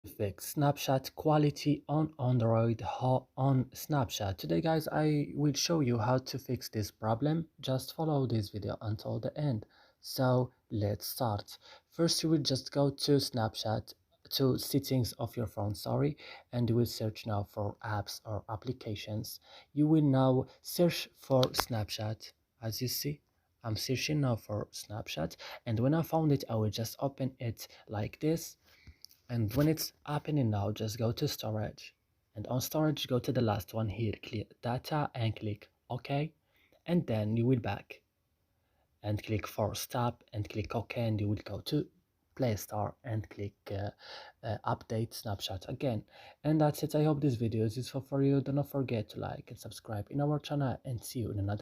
fix Snapchat quality on Android on Snapchat. Today guys, I will show you how to fix this problem. Just follow this video until the end. So let's start. First you will just go to Snapchat, to settings of your phone, sorry, and you will search now for apps or applications. You will now search for Snapchat. As you see, I'm searching now for Snapchat, and when I found it I will just open it like this. And when it's happening now, just go to storage, and on storage go to the last one here, click data and click OK, and then you will back and click force stop and click OK, and you will go to Play Store and click update Snapchat again. And that's it. I hope this video is useful for you. Do not forget to like and subscribe in our channel, and see you in another